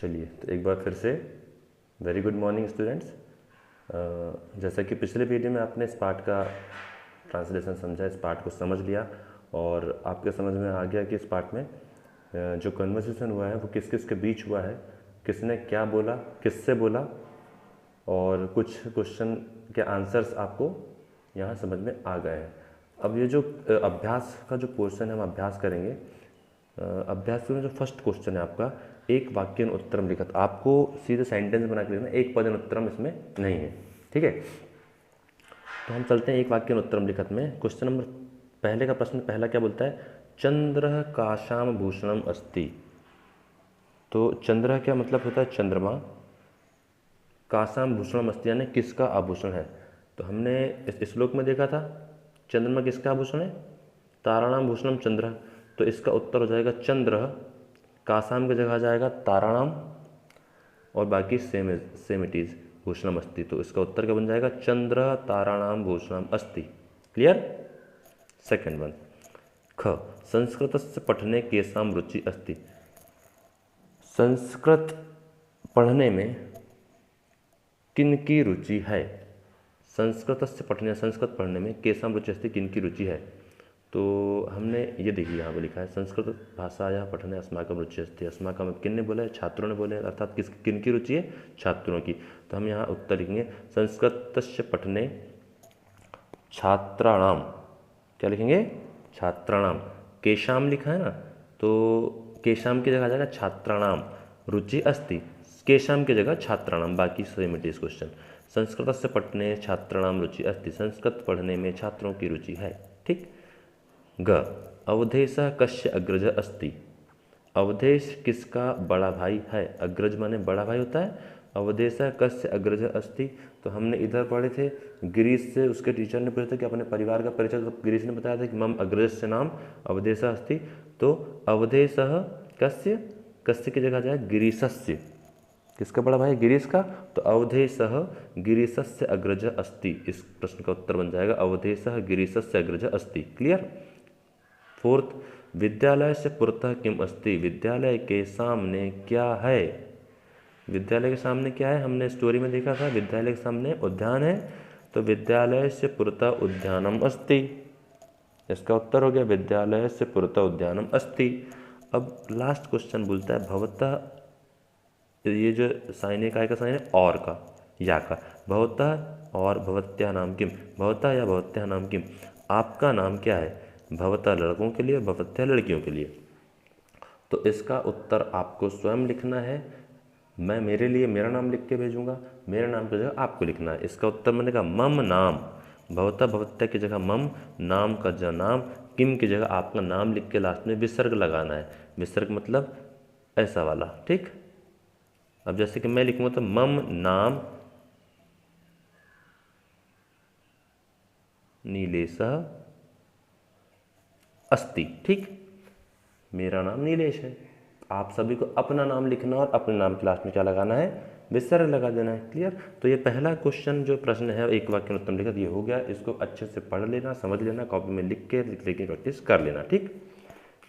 चलिए, तो एक बार फिर से वेरी गुड मॉर्निंग स्टूडेंट्स। जैसा कि पिछले वीडियो में आपने इस पार्ट का ट्रांसलेशन समझा, इस पार्ट को समझ लिया और आपके समझ में आ गया कि इस पार्ट में जो कन्वर्सेशन हुआ है वो किस किस के बीच हुआ है, किसने क्या बोला, किससे बोला, और कुछ क्वेश्चन के आंसर्स आपको यहाँ समझ में आ गए हैं। अब ये जो अभ्यास का जो पोर्शन है हम अभ्यास करेंगे। अभ्यास में जो फर्स्ट क्वेश्चन है आपका, एक वाक्यन उत्तरम लिखत। आपको सीधे सेंटेंस बना के लिखना, एक पदन उत्तरम इसमें नहीं है, ठीक है। तो हम चलते हैं एक वाक्यन उत्तरम लिखत में। क्वेश्चन नंबर पहले का प्रश्न पहला क्या बोलता है, चंद्र काशाम भूषणम अस्ति। तो चंद्र क्या मतलब होता है चंद्रमा, काशाम भूषणम अस्ति यानी किसका आभूषण है। तो हमने इस श्लोक में देखा था चंद्रमा किसका आभूषण है, ताराणाम भूषणम चंद्र। तो इसका उत्तर हो जाएगा चंद्र, कासाम की जगह आ जाएगा ताराणाम और बाकी सेम इट इज भूषणम अस्ति। तो इसका उत्तर क्या बन जाएगा, चंद्र ताराणाम भूषणम अस्ति। क्लियर। सेकंड वन, ख संस्कृतस्य पठने केसाम रुचि अस्ति। संस्कृत पढ़ने में किन की रुचि है। संस्कृतस्य पठने, संस्कृत पढ़ने में केसाम रुचि अस्ति, किन की रुचि है। तो हमने ये देखिए यहाँ पे लिखा है संस्कृत भाषायाः पठने अस्माकं रुचि अस्ति। अस्माकं किन ने बोला है, छात्रों ने बोले, अर्थात किन की रुचि है, छात्रों की। तो हम यहाँ उत्तर लिखेंगे संस्कृतस्य पठने छात्राणाम, क्या लिखेंगे, छात्राणाम। केशाम लिखा है ना, तो केशाम की जगह आ जाएगा छात्राणाम रुचि अस्ति, केशाम की जगह छात्राणाम, बाकी सेम इट इज क्वेश्चन। संस्कृतस्य पठने छात्राणाम रुचि अस्ति, संस्कृत पढ़ने में छात्रों की रुचि है, ठीक। ग अवधेशः कस्य अग्रज अस्ति। अवधेश किसका बड़ा भाई है। अग्रज माने बड़ा भाई होता है। अवधेशः कस्य अग्रज अस्ति, तो हमने इधर पढ़े थे गिरीश से, उसके टीचर ने पूछा था कि अपने परिवार का परिचय, तो गिरीश ने बताया था कि मम अग्रजस्य नाम अवधेशः अस्ति। तो अवधेशः कस्य, कस्य की जगह जाए गिरीशस्य, किसका बड़ा भाई, गिरीश का। तो अवधेशः गिरीशस्य अग्रज अस्ति, इस प्रश्न का उत्तर बन जाएगा अवधेशः गिरीशस्य अग्रज अस्ति। क्लियर। फोर्थ, विद्यालय से पुरतः किम अस्ति। विद्यालय के सामने क्या है। विद्यालय के सामने क्या है, हमने स्टोरी में देखा था विद्यालय के सामने उद्यान है। तो विद्यालय से पुरतः उद्यानम अस्ति, इसका उत्तर हो गया विद्यालय से पुरतः उद्यानम अस्ति। अब लास्ट क्वेश्चन बोलता है भवतः, ये जो साइन है, काय का साइन है, और का, या का। भवतः और भवत्या नाम किम, भवतः या भवत्या नाम किम, आपका नाम क्या है। भवतः लड़कों के लिए, भवत्या लड़कियों के लिए। तो इसका उत्तर आपको स्वयं लिखना है। मैं मेरे लिए मेरा नाम लिख के भेजूंगा, मेरे नाम की जगह आपको लिखना है। इसका उत्तर बनेगा मम नाम, भवतः भवत्या की जगह मम, नाम का जगह नाम, किम की जगह आपका नाम लिख के लास्ट में विसर्ग लगाना है। विसर्ग मतलब ऐसा वाला, ठीक। अब जैसे कि मैं लिखूंगा तो मम नाम नीलेशः अस्ति, ठीक। मेरा नाम नीलेश है। आप सभी को अपना नाम लिखना और अपने नाम के लास्ट में क्या लगाना है, विसर्ग लगा देना है। क्लियर। तो ये पहला क्वेश्चन जो प्रश्न है एक वाक्य उत्तम लिखत, ये हो गया। इसको अच्छे से पढ़ लेना, समझ लेना, कॉपी में लिख के प्रैक्टिस कर लेना, ठीक।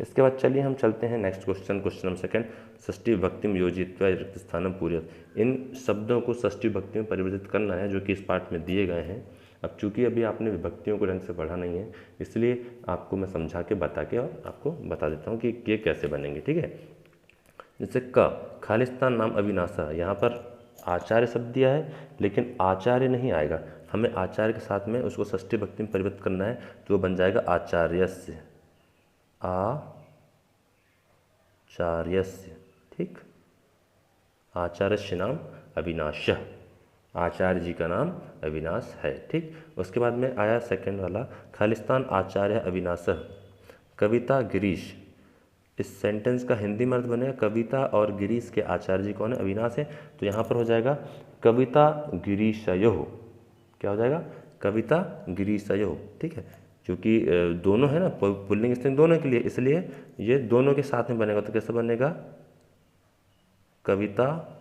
इसके बाद चलिए हम चलते हैं next question, question number second, षष्ठी विभक्तिम योजित्वा रिक्त स्थानम पूरयत। इन शब्दों को षष्ठी विभक्ति में परिवर्तित करना है जो कि इस पाठ में दिए गए हैं। अब चूंकि अभी आपने विभक्तियों को ढंग से पढ़ा नहीं है, इसलिए आपको मैं समझा के बता के और आपको बता देता हूँ कि ये कैसे बनेंगे, ठीक है। जैसे क खालिस्तान नाम अविनाशा, यहाँ पर आचार्य शब्द दिया है लेकिन आचार्य नहीं आएगा, हमें आचार्य के साथ में उसको षष्ठी विभक्ति में परिवर्तित करना है। तो वो बन जाएगा आचार्यस्य, आचार्यस्य, ठीक। आचार्यस्य नाम अविनाश, आचार्य जी का नाम अविनाश है, ठीक। उसके बाद में आया सेकंड वाला, खालिस्तान आचार्य अविनाशः कविता गिरीश। इस सेंटेंस का हिंदी में अर्थ बनेगा कविता और गिरीश के आचार्य जी कौन है, अविनाश है। तो यहाँ पर हो जाएगा कविता गिरीशयोः, क्या हो जाएगा, कविता गिरीशयोः, ठीक है। क्योंकि दोनों है ना, पुल्लिंग स्त्रीलिंग दोनों के लिए, इसलिए ये दोनों के साथ में बनेगा। तो कैसे बनेगा, कविता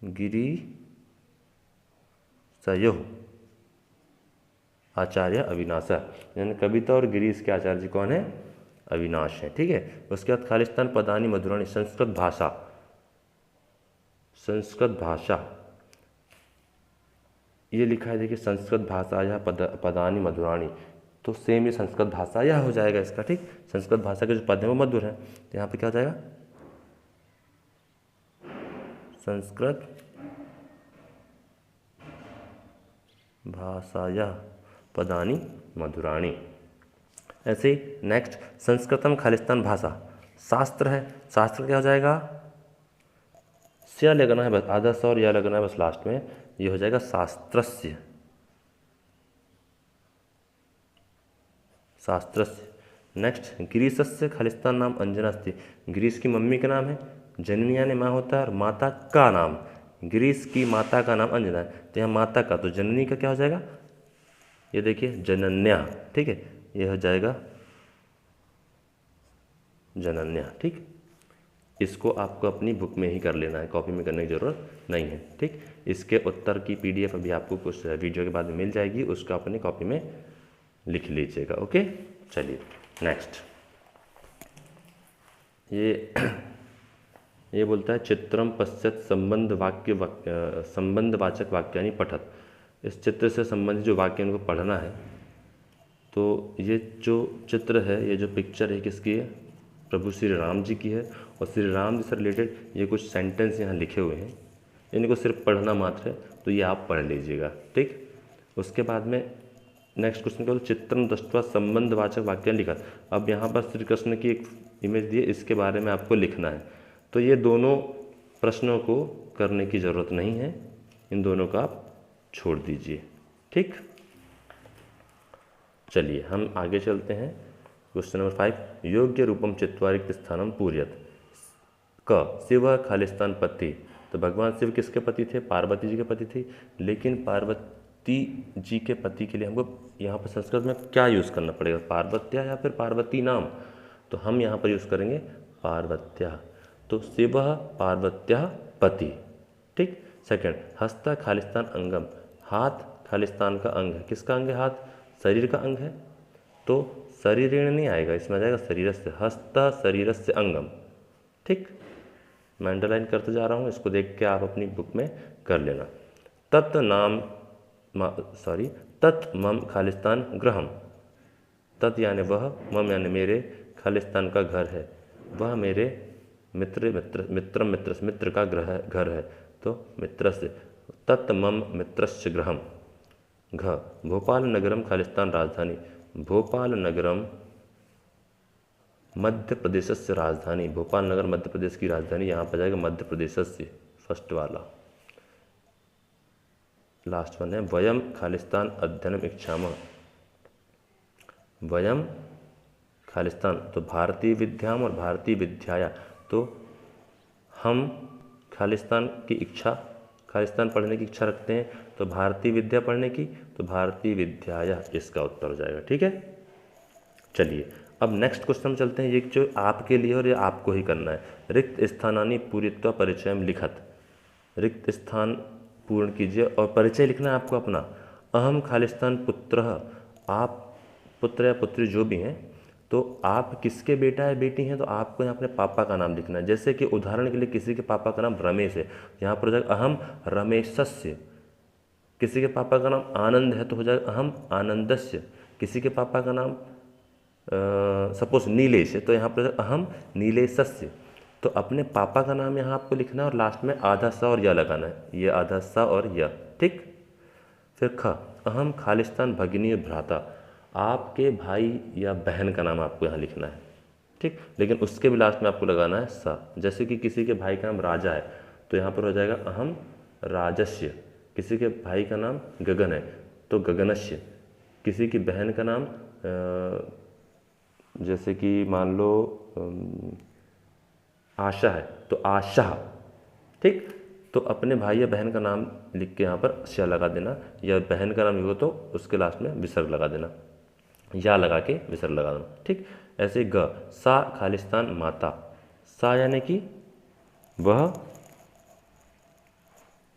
गिरीशयोः आचार्य अविनाश, यानी कविता और गिरीश के आचार्य जी कौन है, अविनाश हैं, ठीक है। उसके बाद खालिस्तान पदानी मधुरानी, संस्कृत भाषा, संस्कृत भाषा ये लिखा है, देखिए संस्कृत भाषा या पदानी मधुरानी, तो सेम ये संस्कृत भाषा यह हो जाएगा इसका, ठीक। संस्कृत भाषा के जो पद हैं वो मधुर हैं, तो यहाँ पे क्या हो जाएगा, संस्कृत भाषाया पदानी मधुराणी। ऐसे ही नेक्स्ट संस्कृतम खालिस्तान भाषा, शास्त्र है, शास्त्र क्या हो जाएगा, स्य लगना है बस, आधा स और या लगना है बस लास्ट में, ये हो जाएगा शास्त्रस्य, शास्त्रस्य। नेक्स्ट ग्रीसस्य खालिस्तान नाम अंजना अस्ति, ग्रीस की मम्मी का नाम है, जननी यानी माँ होता है, और माता का नाम, ग्रीस की माता का नाम अंजना है, तो यहाँ माता का, तो जननी का क्या हो जाएगा, ये देखिए जनन्या, ठीक है, ये हो जाएगा जनन्या, ठीक। इसको आपको अपनी बुक में ही कर लेना है, कॉपी में करने की ज़रूरत नहीं है, ठीक। इसके उत्तर की पीडीएफ अभी आपको कुछ वीडियो के बाद में मिल जाएगी, उसको अपनी कॉपी में लिख लीजिएगा, ओके। चलिए नेक्स्ट, ये बोलता है चित्रम पश्चात संबंधवाचक वाक्यानि पठत, इस चित्र से संबंधित जो वाक्य उनको पढ़ना है। तो ये जो चित्र है, ये जो पिक्चर है किसकी है, प्रभु श्री राम जी की है, और श्री राम जी से रिलेटेड ये कुछ सेंटेंस यहाँ लिखे हुए हैं, इनको सिर्फ पढ़ना मात्र है, तो ये आप पढ़ लीजिएगा, ठीक। उसके बाद में नेक्स्ट क्वेश्चन क्या, चित्रम दृष्ट्वा संबंधवाचक वाक्य लिखा। अब यहाँ पर श्री कृष्ण की एक इमेज दी है, इसके बारे में आपको लिखना है, तो ये दोनों प्रश्नों को करने की ज़रूरत नहीं है, इन दोनों का आप छोड़ दीजिए, ठीक। चलिए हम आगे चलते हैं, क्वेश्चन नंबर 5, योग्य रूपम चित्वा रिक्त स्थानम पूर्यत, क शिव खालिस्तान पति, तो भगवान शिव किसके पति थे, पार्वती जी के पति थे, लेकिन पार्वती जी के पति के लिए हमको यहाँ पर संस्कृत में क्या यूज़ करना पड़ेगा, पार्वत्या या फिर पार्वती नाम, तो हम यहाँ पर यूज़ करेंगे पार्वत्या, तो शिव पार्वत्या पति, ठीक। सेकंड, हस्त खालिस्तान अंगम, हाथ खालिस्तान का अंग है, किसका अंग है, हाथ शरीर का अंग है, तो शरीरेण नहीं आएगा, इसमें आ जाएगा शरीरस्य, हस्त शरीरस्य अंगम, ठीक। मैं अंडरलाइन करते जा रहा हूँ, इसको देख के आप अपनी बुक में कर लेना। तत् मम खालिस्तान गृहम, तत् यानी वह, मम यानी मेरे, खालिस्तान का घर है, वह मेरे मित्र का घर है, तो मित्रस्य, तत् मम मित्रस्य गृहम। घ भोपाल नगरम खालिस्तान राजधानी, भोपाल नगरम मध्य प्रदेश से राजधानी, भोपाल नगर मध्य प्रदेश की राजधानी, यहाँ पर जाएगा मध्य प्रदेश से, फर्स्ट वाला। लास्ट वन है वयम खालिस्तान अध्ययनम इच्छामः, वयम खालिस्तान, तो भारतीय विद्याम और भारतीय विद्याया, तो हम खालिस्तान की इच्छा, खालिस्तान पढ़ने की इच्छा रखते हैं, तो भारतीय विद्या पढ़ने की, तो भारतीय विद्याया इसका उत्तर हो जाएगा, ठीक है। चलिए अब नेक्स्ट क्वेश्चन में चलते हैं, ये जो आपके लिए और ये आपको ही करना है, रिक्त स्थानानि पूरित्वा परिचयम लिखत, रिक्त स्थान पूर्ण कीजिए और परिचय लिखना है आपको अपना। अहम खालिस्तान पुत्र, आप पुत्र या पुत्री जो भी हैं, तो आप किसके बेटा या बेटी हैं, तो आपको यहाँ अपने पापा का नाम लिखना है। जैसे कि उदाहरण के लिए किसी के पापा का नाम रमेश है, यहाँ पर हो जाएगा अहम रमेशस्य, किसी के पापा का नाम आनंद है तो हो जाएगा अहम आनंदस्य, किसी के पापा का नाम सपोज नीलेश है तो यहाँ पर अहम नीलेशस्य, तो अपने पापा का नाम यहाँ आपको लिखना है और लास्ट में आधा सा और या लगाना है, ये आधा सा और या, ठीक। फिर ख अहम खालिस्तान भगिनी भ्राता, आपके भाई या बहन का नाम आपको यहाँ लिखना है, ठीक, लेकिन उसके भी लास्ट में आपको लगाना है सा। जैसे कि किसी के भाई का नाम राजा है तो यहाँ पर हो जाएगा अहम राजस्य, किसी के भाई का नाम गगन है तो गगनस्य, किसी की बहन का नाम जैसे कि मान लो आशा है तो आशा, ठीक। तो अपने भाई या बहन का नाम लिख के यहाँ पर श लगा देना, या बहन का नाम हो तो उसके लास्ट में विसर्ग लगा देना, या लगा के विसर्ग लगा देना, ठीक। ऐसे ग सा खालिस्तान माता, सा यानी कि वह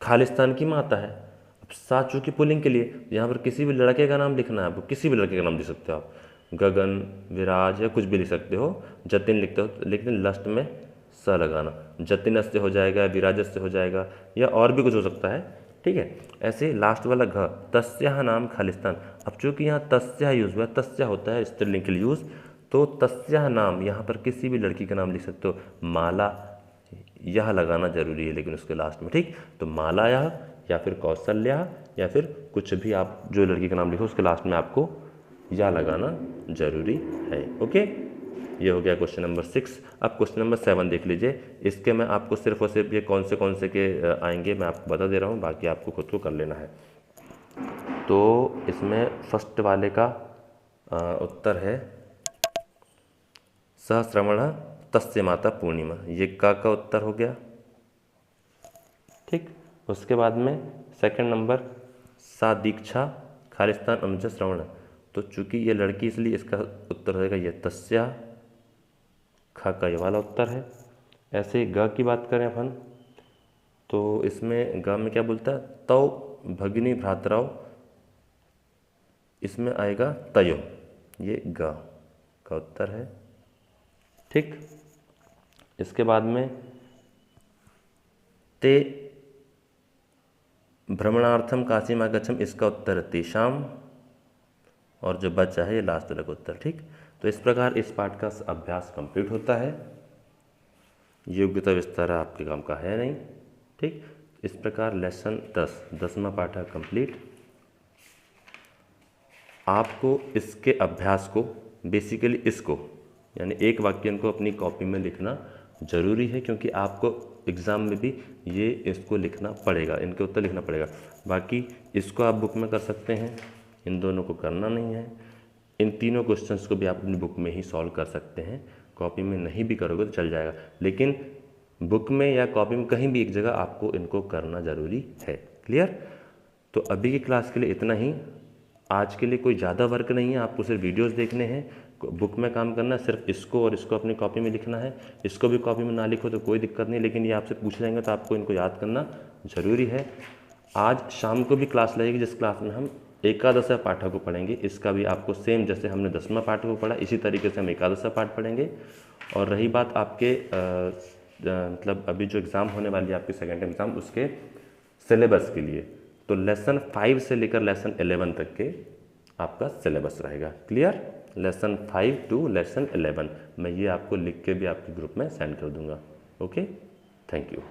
खालिस्तान की माता है। अब सा चूँकि पुल्लिंग के लिए यहाँ पर किसी भी लड़के का नाम लिखना है आपको, किसी भी लड़के का नाम लिख सकते हो आप, गगन, विराज या कुछ भी लिख सकते हो। जतिन लिखते हो लेकिन लास्ट में स लगाना, जतिनस् से हो जाएगा, विराजस से हो जाएगा, या और भी कुछ हो सकता है, ठीक है। ऐसे लास्ट वाला घ, तस्याः नाम खालिस्तान। अब चूंकि यहाँ तस्या यूज़ हुआ है, तस्या होता है स्त्रीलिंग के लिए यूज़, तो तस्याः नाम यहाँ पर किसी भी लड़की का नाम लिख सकते हो। माला, यह लगाना जरूरी है लेकिन उसके लास्ट में, ठीक। तो माला यह, या फिर कौशल्या, या फिर कुछ भी आप जो लड़की का नाम लिखो उसके लास्ट में आपको या लगाना जरूरी है। ओके, ये हो गया क्वेश्चन नंबर 6। अब क्वेश्चन नंबर 7 देख लीजिए। इसके मैं आपको सिर्फ और सिर्फ ये कौन से के आएंगे मैं आपको बता दे रहा हूँ, बाकी आपको खुद को कर लेना है। तो इसमें फर्स्ट वाले का उत्तर है सहस्रमण तस्य माता पूर्णिमा, ये का उत्तर हो गया, ठीक। उसके बाद में सेकंड नंबर सा दीक्षा खालिस्तान अनुज श्रवण, तो चूंकि ये लड़की इसलिए इसका उत्तर होगा ये तस्या, खा का ये वाला उत्तर है। ऐसे ग की बात करें अपन तो इसमें ग में क्या बोलता है, तौ भगिनी भ्रातराव, इसमें आएगा तयो, ये ग का उत्तर है, ठीक। इसके बाद में ते भ्रमणार्थम काशी माँ गच्छम, इसका उत्तर तेषाम, और जो बचा है ये लास्ट वाला का उत्तर, ठीक। तो इस प्रकार इस पाठ का अभ्यास कंप्लीट होता है। योग्यता विस्तार आपके काम का है नहीं, ठीक। इस प्रकार लेसन 10 10वां पाठ है कंप्लीट। आपको इसके अभ्यास को बेसिकली इसको यानी एक वाक्य को अपनी कॉपी में लिखना ज़रूरी है, क्योंकि आपको एग्ज़ाम में भी ये इसको लिखना पड़ेगा, इनके उत्तर लिखना पड़ेगा। बाकी इसको आप बुक में कर सकते हैं, इन दोनों को करना नहीं है। इन तीनों क्वेश्चंस को भी आप अपनी बुक में ही सॉल्व कर सकते हैं, कॉपी में नहीं भी करोगे तो चल जाएगा, लेकिन बुक में या कॉपी में कहीं भी एक जगह आपको इनको करना ज़रूरी है। क्लियर? तो अभी की क्लास के लिए इतना ही। आज के लिए कोई ज़्यादा वर्क नहीं है, आपको सिर्फ वीडियोस देखने हैं, बुक में काम करना है, सिर्फ इसको और इसको अपनी कॉपी में लिखना है। इसको भी कॉपी में ना लिखो तो कोई दिक्कत नहीं, लेकिन ये आपसे पूछे जाएंगे तो आपको इनको याद करना ज़रूरी है। आज शाम को भी क्लास लगेगी, जिस क्लास में हम एकादश पाठ को पढ़ेंगे। इसका भी आपको सेम जैसे हमने 10वां पाठ को पढ़ा इसी तरीके से हम एकादश पाठ पढ़ेंगे। और रही बात आपके मतलब अभी जो एग्ज़ाम होने वाली है आपकी सेकेंड एग्ज़ाम, उसके सिलेबस के लिए, तो लेसन 5 से लेकर लेसन 11 तक के आपका सिलेबस रहेगा। क्लियर? लेसन 5 टू लेसन 11 मैं ये आपको लिख के भी आपके ग्रुप में सेंड कर दूंगा। Okay, thank you.